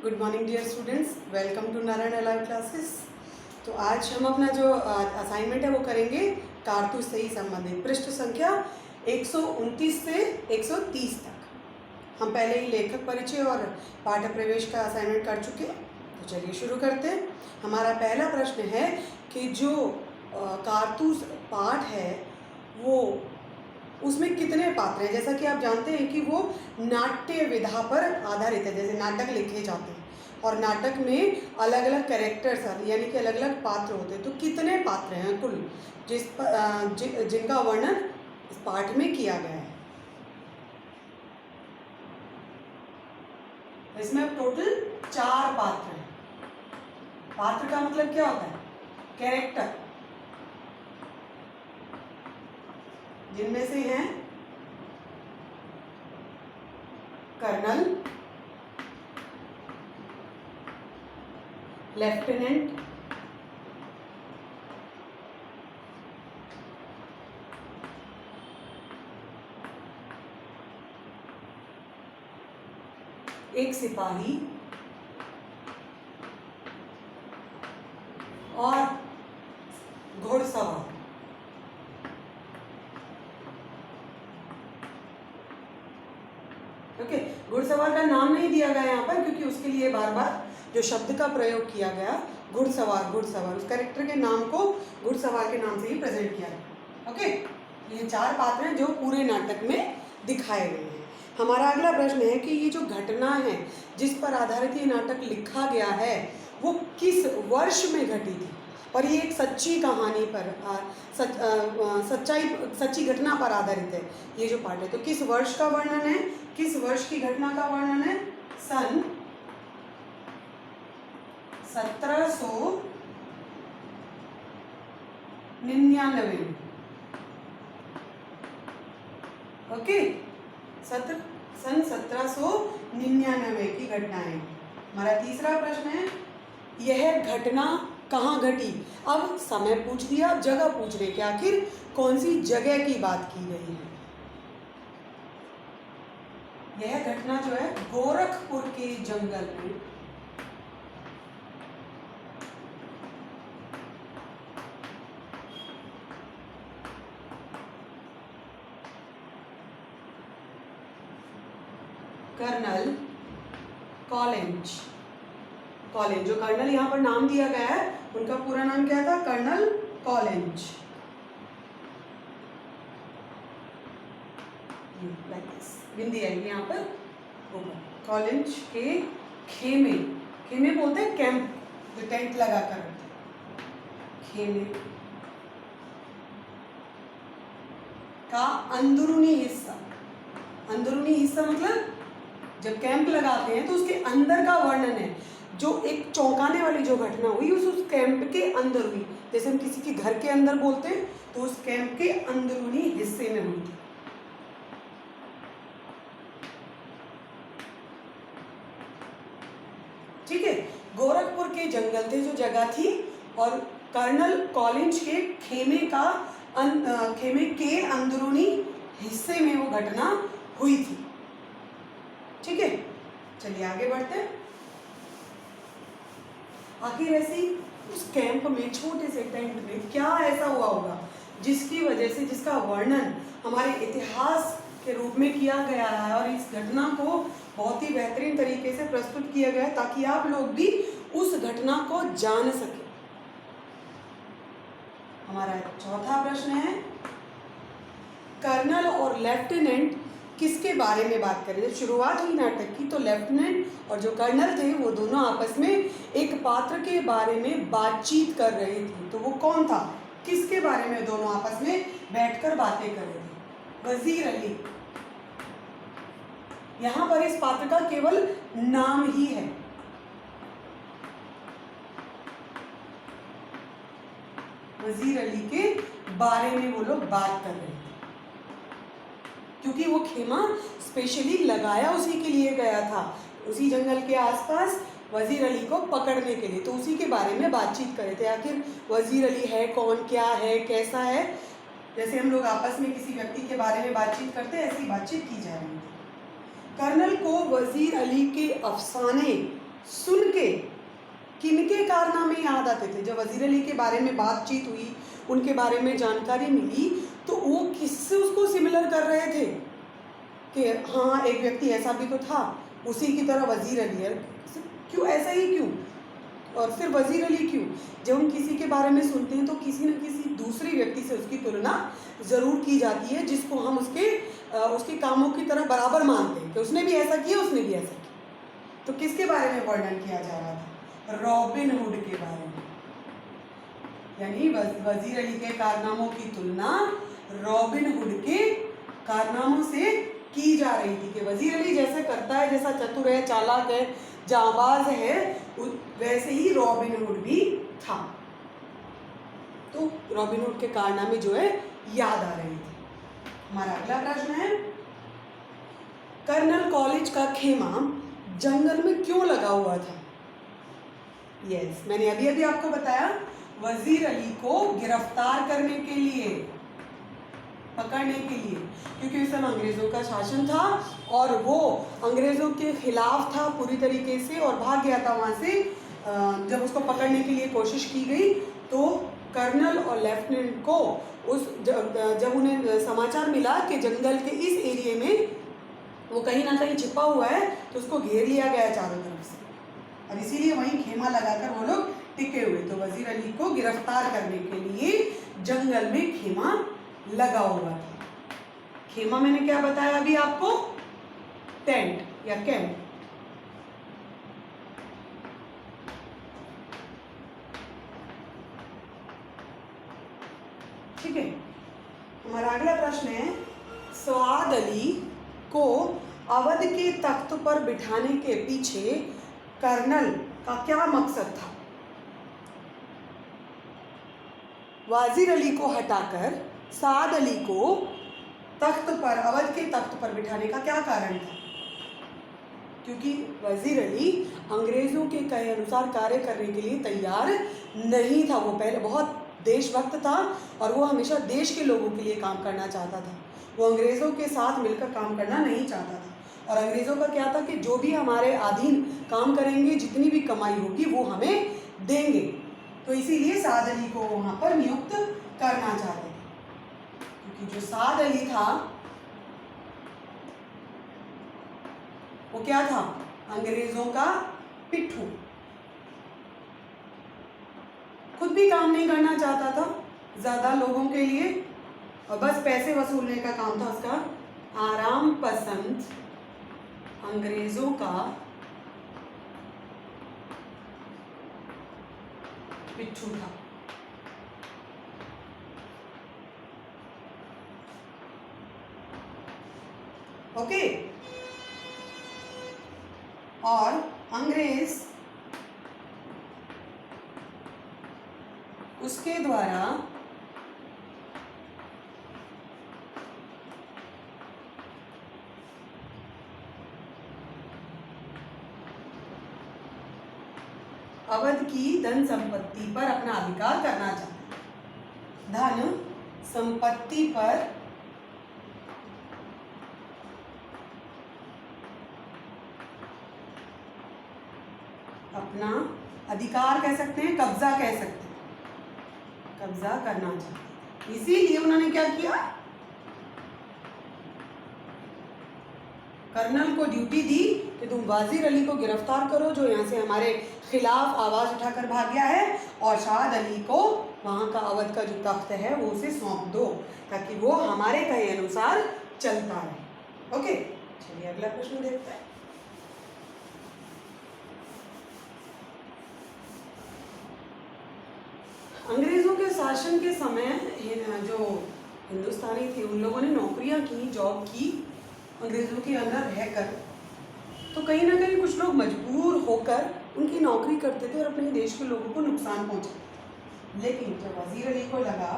Good morning dear students, welcome to Narayana alive classes. तो आज हम अपना जो असाइनमेंट है वो करेंगे कारतूस से ही संबंधित पृष्ठ संख्या 129 से 130 तक। हम पहले ही लेखक परिचय और पाठ्य प्रवेश का असाइनमेंट कर चुके हैं, तो चलिए शुरू करते हैं। हमारा पहला प्रश्न है कि जो कारतूस पाठ है वो उसमें कितने पात्र हैं। जैसा कि आप जानते हैं कि वो नाट्य विधा पर आधारित है, जैसे नाटक लिखे जाते हैं और नाटक में अलग अलग कैरेक्टर्स यानी कि अलग अलग पात्र होते हैं। तो कितने पात्र हैं कुल जिनका वर्णन इस पाठ में किया गया है। इसमें टोटल 4 पात्र हैं। पात्र का मतलब क्या होता है? कैरेक्टर, जिनमें से हैं कर्नल, लेफ्टिनेंट, एक सिपाही और घुड़सवार। ओके, घुड़सवार का नाम नहीं दिया गया यहाँ पर क्योंकि उसके लिए बार बार जो शब्द का प्रयोग किया गया घुड़सवार, उस कैरेक्टर के नाम को घुड़सवार के नाम से ही प्रेजेंट किया गया। ओके, ये 4 पात्र हैं जो पूरे नाटक में दिखाए गए हैं। हमारा अगला प्रश्न है कि ये जो घटना है जिस पर आधारित ये नाटक लिखा गया है वो किस वर्ष में घटी थी। और ये एक सच्ची कहानी पर सच्ची घटना पर आधारित है ये जो पाठ है। तो किस वर्ष का वर्णन है, किस वर्ष की घटना का वर्णन है? सन 1799। ओके, सन 1799 की घटना है। हमारा तीसरा प्रश्न है यह घटना कहाँ घटी। अब समय पूछ दिया, अब जगह पूछ रहे कि आखिर कौन सी जगह की बात की गई है। यह घटना जो है गोरखपुर के जंगल में कर्नल कॉलिंज, जो कर्नल यहाँ पर नाम दिया गया है उनका पूरा नाम क्या था? कर्नल कॉलिंज। बिंदी आएगी यहाँ पर। कॉलिंज के खेमे बोलते हैं कैंप, जो टेंट लगा कर रखते हैं। खेमे का अंदरूनी हिस्सा मतलब जब कैंप लगाते हैं तो उसके अंदर का वर्णन है। जो एक चौंकाने वाली जो घटना हुई उस कैंप के अंदर हुई। जैसे हम किसी के घर के अंदर बोलते हैं तो उस कैंप के अंदरूनी हिस्से में हुई थी। ठीक है, गोरखपुर के जंगल थे जो जगह थी और कर्नल कॉलिंज के खेमे के अंदरूनी हिस्से में वो घटना हुई थी। ठीक है, चलिए आगे बढ़ते हैं। आखिर ऐसी उस कैंप में, छोटे से टेंट में क्या ऐसा हुआ होगा जिसकी वजह से, जिसका वर्णन हमारे इतिहास के रूप में किया गया है और इस घटना को बहुत ही बेहतरीन तरीके से प्रस्तुत किया गया है ताकि आप लोग भी उस घटना को जान सके। हमारा चौथा प्रश्न है कर्नल और लेफ्टिनेंट किसके बारे में बात करें। जब शुरुआत हुई नाटक की तो लेफ्टिनेंट और जो कर्नल थे वो दोनों आपस में एक पात्र के बारे में बातचीत कर रहे थे। तो वो कौन था, किसके बारे में दोनों आपस में बैठकर बातें कर रहे थे? वजीर अली। यहां पर इस पात्र का केवल नाम ही है। वजीर अली के बारे में वो लोग बात कर रहे थे क्योंकि वो खेमा स्पेशली लगाया उसी के लिए गया था, उसी जंगल के आसपास वजीर अली को पकड़ने के लिए। तो उसी के बारे में बातचीत कर रहे थे। आखिर वजीर अली है कौन, क्या है, कैसा है। जैसे हम लोग आपस में किसी व्यक्ति के बारे में बातचीत करते हैं, ऐसी बातचीत की जा रही है। कर्नल को वजीर अली के अफसाने सुन के किनके कारनामे याद आते थे? जब वज़ीर अली के बारे में बातचीत हुई, उनके बारे में जानकारी मिली, तो वो किससे उसको सिमिलर कर रहे थे कि हाँ एक व्यक्ति ऐसा भी तो था, उसी की तरह वज़ीर अली है। क्यों ऐसा ही क्यों? और सिर्फ वज़ीर अली क्यों? जब हम किसी के बारे में सुनते हैं तो किसी न किसी दूसरे व्यक्ति से उसकी तुलना ज़रूर की जाती है, जिसको हम उसके कामों की तरह बराबर मानते हैं कि उसने भी ऐसा किया, उसने भी ऐसा किया। तो किसके बारे में वर्णन किया जा रहा था? रॉबिन हुड के बारे में। यानी वज़ीर अली के कारनामों की तुलना रॉबिन हुड के कारनामों से की जा रही थी कि वज़ीर अली जैसे करता है, जैसा चतुर है, चालाक है, जांबाज है, वैसे ही रॉबिन हुड भी था। तो रॉबिन हुड के कारनामे जो है याद आ रहे थे। हमारा अगला प्रश्न है, कर्नल कॉलेज का खेमा जंगल में क्यों लगा हुआ था? यस, मैंने अभी अभी आपको बताया, वज़ीर अली को गिरफ्तार करने के लिए, पकड़ने के लिए, क्योंकि उस समय अंग्रेज़ों का शासन था और वो अंग्रेज़ों के खिलाफ था पूरी तरीके से और भाग गया था वहाँ से। जब उसको पकड़ने के लिए कोशिश की गई तो कर्नल और लेफ्टिनेंट को जब उन्हें समाचार मिला कि जंगल के इस एरिया में वो कहीं ना कहीं छिपा हुआ है, तो उसको घेर लिया गया चारों तरफ से, और इसीलिए वहीं खेमा लगाकर वो लोग टिके हुए। तो वज़ीर अली को गिरफ्तार करने के लिए जंगल में खेमा लगा हुआ था। खेमा मैंने क्या बताया अभी आपको? टेंट या कैंप। ठीक है, हमारा अगला प्रश्न है, सवाद अली को अवध के तख्त पर बिठाने के पीछे कर्नल का क्या मकसद था? वज़ीर अली को हटाकर साद अली को तख्त पर, अवध के तख्त पर बिठाने का क्या कारण था? क्योंकि वज़ीर अली अंग्रेज़ों के कहे अनुसार कार्य करने के लिए तैयार नहीं था। वो पहले बहुत देशभक्त था और वो हमेशा देश के लोगों के लिए काम करना चाहता था। वो अंग्रेज़ों के साथ मिलकर काम करना नहीं चाहता था। और अंग्रेज़ों का क्या था कि जो भी हमारे अधीन काम करेंगे, जितनी भी कमाई होगी वो हमें देंगे। तो इसीलिए साद अली को वहाँ पर नियुक्त करना चाहते थे, क्योंकि जो साद अली था वो क्या था? अंग्रेज़ों का पिट्ठू। खुद भी काम नहीं करना चाहता था ज़्यादा लोगों के लिए, और बस पैसे वसूलने का काम था उसका। आराम पसंद अंग्रेज़ों का पिट्ठू था। ओके, और अंग्रेज उसके द्वारा अवध की धन संपत्ति पर अपना अधिकार करना चाहता है। धन संपत्ति पर अपना अधिकार कह सकते हैं, कब्जा कह सकते हैं, कब्जा करना चाहते हैं। इसीलिए उन्होंने क्या किया? कर्नल को ड्यूटी दी कि तुम वज़ीर अली को गिरफ्तार करो, जो यहाँ से हमारे खिलाफ आवाज़ उठाकर भाग गया है, और साद अली को वहाँ का अवध का जो तख्त है वो उसे सौंप दो, ताकि वो हमारे कहे अनुसार चलता रहे। ओके, चलिए अगला प्रश्न देखते हैं। अंग्रेज़ों के शासन के समय जो हिंदुस्तानी थे उन लोगों ने नौकरियाँ की, जॉब की अंग्रेज़ों के अंदर रहकर, तो कहीं ना कहीं कुछ लोग मजबूर होकर उनकी नौकरी करते थे और अपने देश के लोगों को नुकसान पहुंचाते। लेकिन जब वज़ीर अली को लगा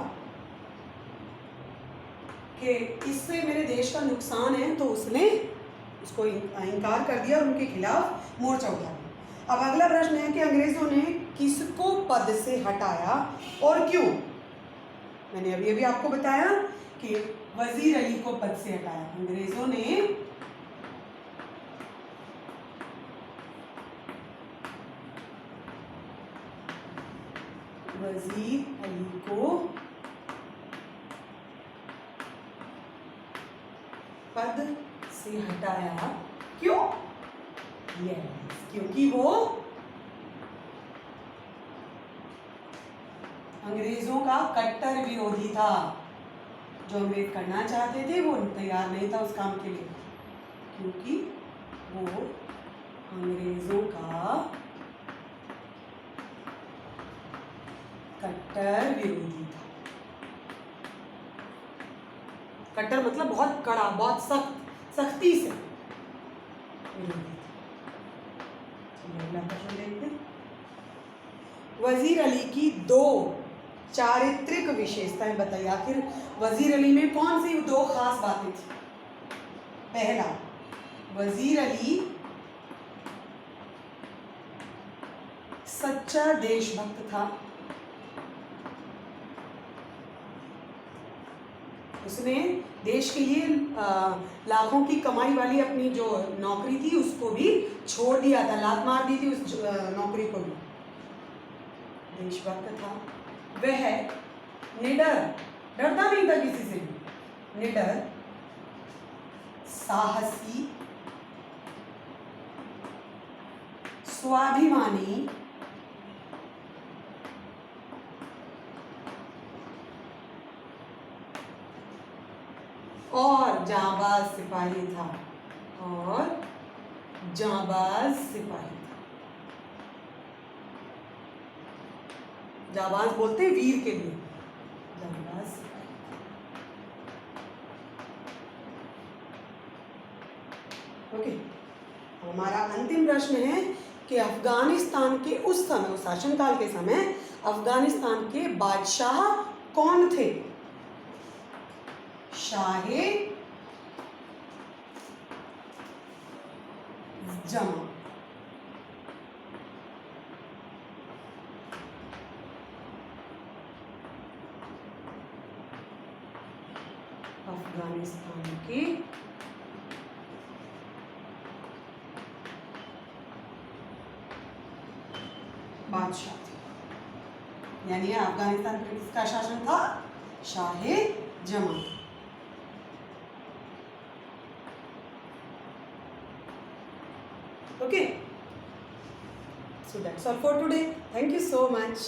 कि इससे मेरे देश का नुकसान है, तो उसने उसको इनकार कर दिया और उनके खिलाफ मोर्चा उठा दिया। अब अगला प्रश्न है कि अंग्रेज़ों ने किसको पद से हटाया और क्यों? मैंने अभी अभी आपको बताया कि वज़ीर अली को पद से हटाया। अंग्रेज़ों ने वजीर अली को पद से हटाया। क्यों? यस, क्योंकि वो अंग्रेजों का कट्टर विरोधी था। जो अंग्रेज करना चाहते थे वो तैयार नहीं था उस काम के लिए, क्योंकि वो अंग्रेजों का कट्टर विरोधी था। कट्टर मतलब बहुत कड़ा, बहुत सख्ती से विरोधी था। अगला प्रश्न देखते हैं। वजीर अली की 2 चारित्रिक विशेषताएं बताइए। आखिर वजीर अली में कौन सी 2 खास बातें थी? पहला, वजीर अली सच्चा देशभक्त था। उसने देश के लिए लाखों की कमाई वाली अपनी जो नौकरी थी उसको भी छोड़ दिया था, लात मार दी थी उस नौकरी को भी। देशभक्त था। वह निडर, डरता नहीं था किसी से भी, निडर, साहसी, स्वाभिमानी, और जांबाज सिपाही था। और जांबाज सिपाही था। जांबाज बोलते हैं वीर के लिए, जांबाज सिपाही। ओके, हमारा अंतिम प्रश्न है कि अफगानिस्तान के उस समय, उस शासनकाल के समय अफगानिस्तान के बादशाह कौन थे? शाहे जमा। अफगानिस्तान के बादशाह थे, यानी अफगानिस्तान पर किसका शासन था? शाहे जमा। Okay, so that's all for today. Thank you so much.